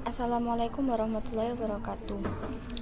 Assalamualaikum warahmatullahi wabarakatuh.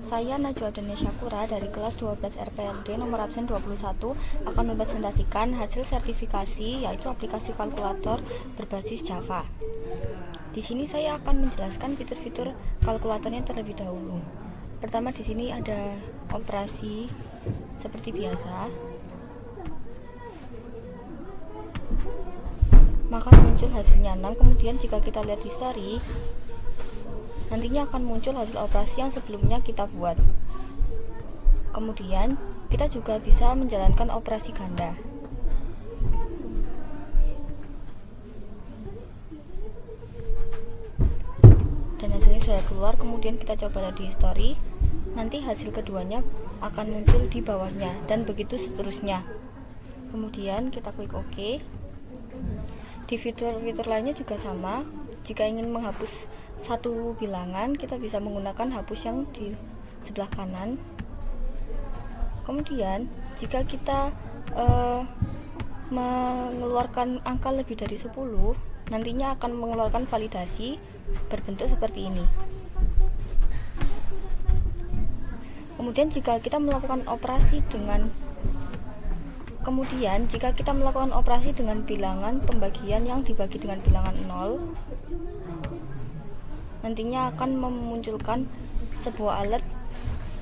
Saya Najwa Abdania Syakura dari kelas 12 RPLD nomor absen 21 akan mempresentasikan hasil sertifikasi yaitu aplikasi kalkulator berbasis Java. Di sini saya akan menjelaskan fitur-fitur kalkulatornya terlebih dahulu. Pertama di sini ada operasi seperti biasa. Maka muncul hasilnya 6. Kemudian jika kita lihat history, nantinya akan muncul hasil operasi yang sebelumnya kita buat. Kemudian kita juga bisa menjalankan operasi ganda. Dan hasilnya sudah keluar. Kemudian kita coba lihat di history. Nanti hasil keduanya akan muncul di bawahnya dan begitu seterusnya. Kemudian kita klik OK. Di fitur-fitur lainnya juga sama. Jika ingin menghapus satu bilangan, kita bisa menggunakan hapus yang di sebelah kanan. Kemudian jika kita mengeluarkan angka lebih dari 10, nantinya akan mengeluarkan validasi berbentuk seperti ini. Kemudian jika kita melakukan operasi dengan bilangan pembagian yang dibagi dengan bilangan 0, nantinya akan memunculkan sebuah alert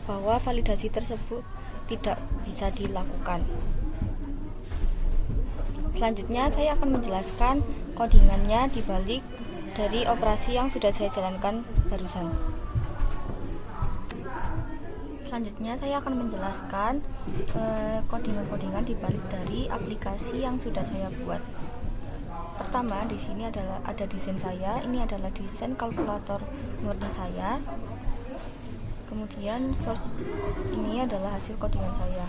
bahwa validasi tersebut tidak bisa dilakukan. Selanjutnya saya akan menjelaskan codingannya dibalik dari operasi yang sudah saya jalankan barusan. Selanjutnya saya akan menjelaskan codingan-codingan dibalik dari aplikasi yang sudah saya buat. Pertama, di sini ada desain saya. Ini adalah desain kalkulator murni saya. Kemudian source ini adalah hasil codingan saya.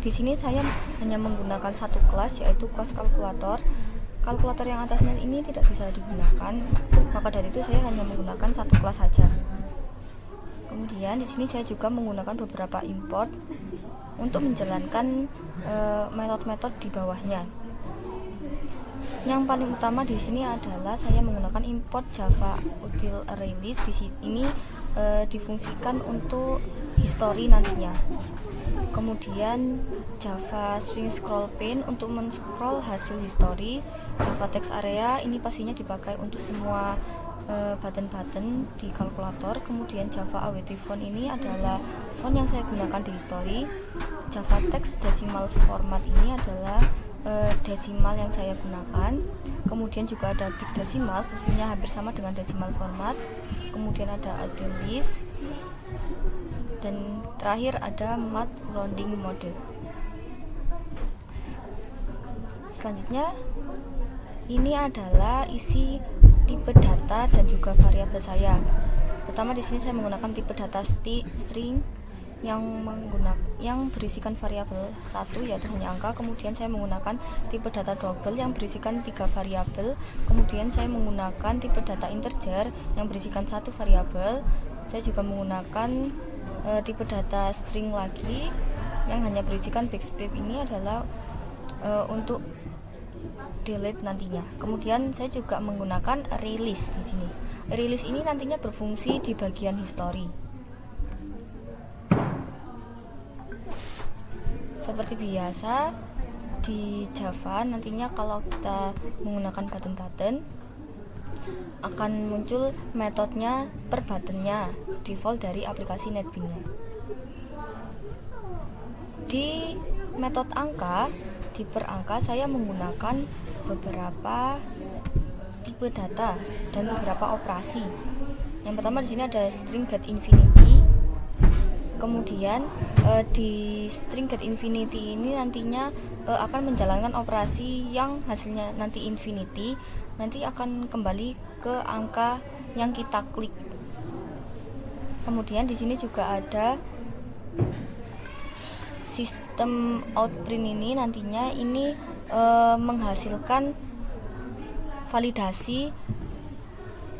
Di sini saya hanya menggunakan satu kelas, yaitu kelas kalkulator. Kalkulator yang atasnya ini tidak bisa digunakan, maka dari itu saya hanya menggunakan satu kelas saja. Kemudian di sini saya juga menggunakan beberapa import untuk menjalankan metode-metode di bawahnya. Yang paling utama di sini adalah saya menggunakan import Java util ArrayList. Di sini ini difungsikan untuk history nantinya. Kemudian Java swing scroll pane untuk men-scroll hasil history. Java text area ini pastinya dipakai untuk semua button-button di kalkulator. Kemudian Java awt font ini adalah font yang saya gunakan di history. Java text decimal format ini adalah desimal yang saya gunakan. Kemudian juga ada big decimal, fungsinya hampir sama dengan decimal format. Kemudian ada util list, dan terakhir ada math rounding mode. Selanjutnya ini adalah isi tipe data dan juga variabel saya. Pertama di sini saya menggunakan tipe data string yang berisikan variabel 1 yaitu hanya angka. Kemudian saya menggunakan tipe data double yang berisikan 3 variabel. Kemudian saya menggunakan tipe data integer yang berisikan 1 variabel. Saya juga menggunakan tipe data string lagi yang hanya berisikan backspace. Ini adalah untuk delete nantinya. Kemudian saya juga menggunakan ArrayList di sini. ArrayList ini nantinya berfungsi di bagian history. Seperti biasa di Java, nantinya kalau kita menggunakan button-button akan muncul metodenya per buttonnya, default dari aplikasi NetBeans-nya. Di metode angka, di per angka saya menggunakan beberapa tipe data dan beberapa operasi. Yang pertama di sini ada string get infinity. Kemudian di string get infinity ini nantinya akan menjalankan operasi yang hasilnya nanti infinity, nanti akan kembali ke angka yang kita klik. Kemudian di sini juga ada sistem outprint ini, nantinya ini menghasilkan validasi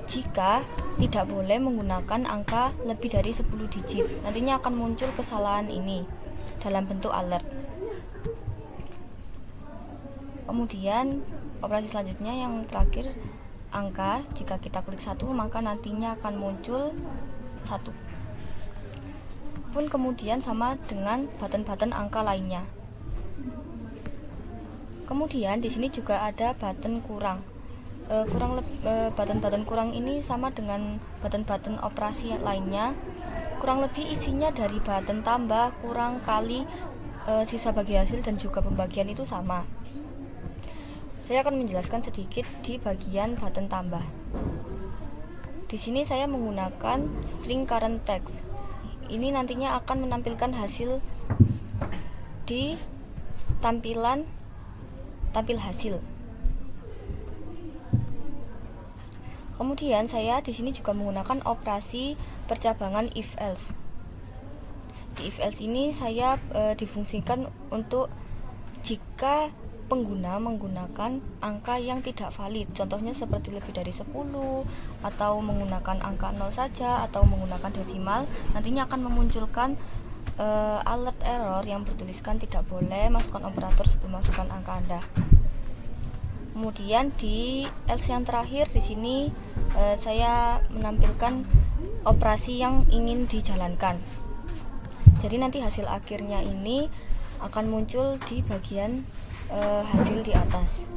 jika tidak boleh menggunakan angka lebih dari 10 digit. Nantinya akan muncul kesalahan ini dalam bentuk alert. Kemudian operasi selanjutnya yang terakhir angka. Jika kita klik 1, maka nantinya akan muncul 1. Pun kemudian sama dengan button-button angka lainnya. Kemudian di sini juga ada button kurang. Button-button kurang ini sama dengan button-button operasi lainnya. Kurang lebih isinya dari button tambah, kurang, kali, sisa bagi hasil, dan juga pembagian itu sama. Saya akan menjelaskan sedikit di bagian button tambah. Di sini saya menggunakan string current text. Ini nantinya akan menampilkan hasil di tampil hasil. Kemudian saya di sini juga menggunakan operasi percabangan if else. Di if else ini saya difungsikan untuk jika pengguna menggunakan angka yang tidak valid, contohnya seperti lebih dari 10 atau menggunakan angka 0 saja atau menggunakan desimal, nantinya akan memunculkan alert error yang bertuliskan tidak boleh masukkan operator sebelum masukkan angka Anda. Kemudian di else yang terakhir di sini saya menampilkan operasi yang ingin dijalankan. Jadi nanti hasil akhirnya ini akan muncul di bagian hasil di atas.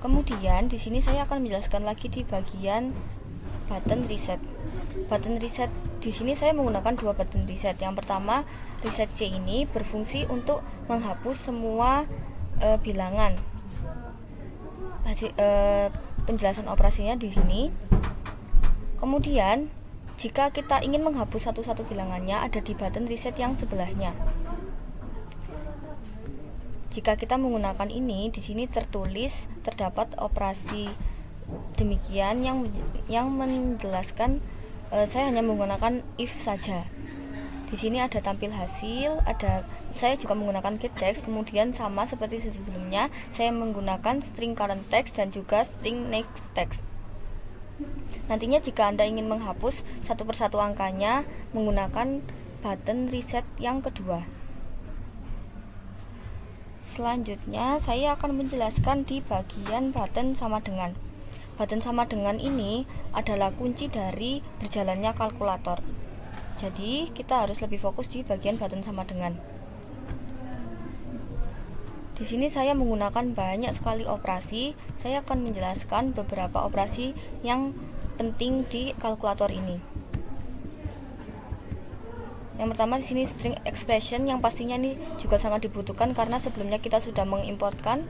Kemudian di sini saya akan menjelaskan lagi di bagian button reset. Button reset di sini saya menggunakan 2 button reset. Yang pertama, reset C ini berfungsi untuk menghapus semua bilangan. Penjelasan operasinya di sini. Kemudian jika kita ingin menghapus satu-satu bilangannya, ada di button reset yang sebelahnya. Jika kita menggunakan ini, di sini terdapat operasi demikian yang menjelaskan saya hanya menggunakan if saja. Di sini ada tampil hasil, saya juga menggunakan getText, kemudian sama seperti sebelumnya, saya menggunakan string current text dan juga string next text. Nantinya jika Anda ingin menghapus satu persatu angkanya, menggunakan button reset yang kedua. Selanjutnya saya akan menjelaskan di bagian button sama dengan. Button sama dengan ini adalah kunci dari berjalannya kalkulator. Jadi kita harus lebih fokus di bagian button sama dengan. Di sini saya menggunakan banyak sekali operasi. Saya akan menjelaskan beberapa operasi yang penting di kalkulator ini. Yang pertama di sini string expression, yang pastinya ini juga sangat dibutuhkan karena sebelumnya kita sudah mengimportkan.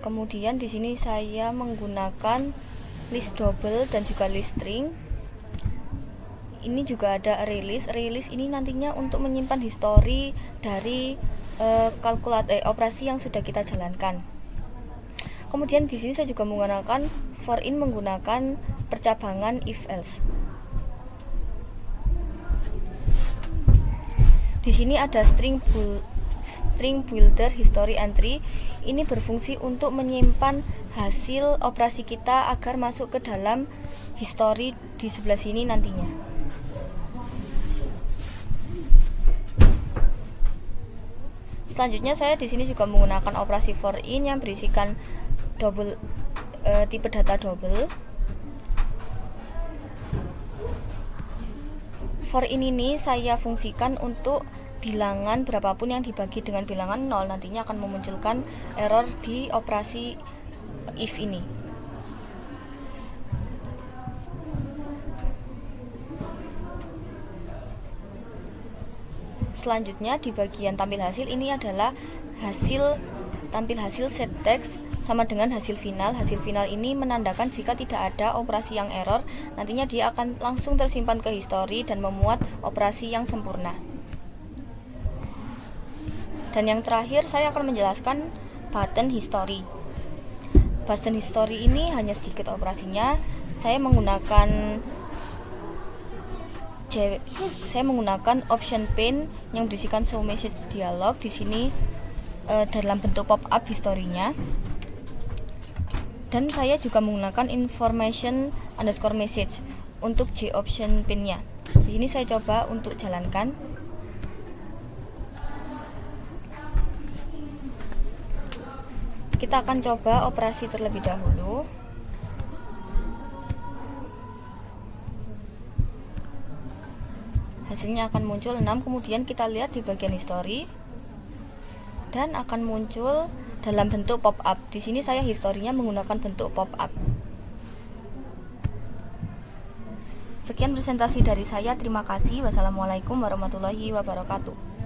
Kemudian di sini saya menggunakan list double dan juga list string. Ini juga ada array list. Array list ini nantinya untuk menyimpan histori dari operasi yang sudah kita jalankan. Kemudian di sini saya juga menggunakan for in menggunakan percabangan if else. Di sini ada string builder history entry. Ini berfungsi untuk menyimpan hasil operasi kita agar masuk ke dalam history di sebelah sini nantinya. Selanjutnya saya di sini juga menggunakan operasi for in yang berisikan tipe data double. For in ini saya fungsikan untuk bilangan berapapun yang dibagi dengan bilangan 0 nantinya akan memunculkan error di operasi if ini. Selanjutnya di bagian tampil hasil ini adalah tampil hasil set text sama dengan hasil final. Hasil final ini menandakan jika tidak ada operasi yang error, nantinya dia akan langsung tersimpan ke history dan memuat operasi yang sempurna. Dan yang terakhir saya akan menjelaskan button history. Button history ini hanya sedikit operasinya. Saya menggunakan option pane yang berisikan show message dialog di sini dalam bentuk pop up historinya. Dan saya juga menggunakan information underscore message untuk J option pin-nya. Di sini saya coba untuk jalankan. Kita akan coba operasi terlebih dahulu. Hasilnya akan muncul 6, kemudian kita lihat di bagian histori dan akan muncul dalam bentuk pop-up. Di sini saya historinya menggunakan bentuk pop-up. Sekian presentasi dari saya. Terima kasih. Wassalamualaikum warahmatullahi wabarakatuh.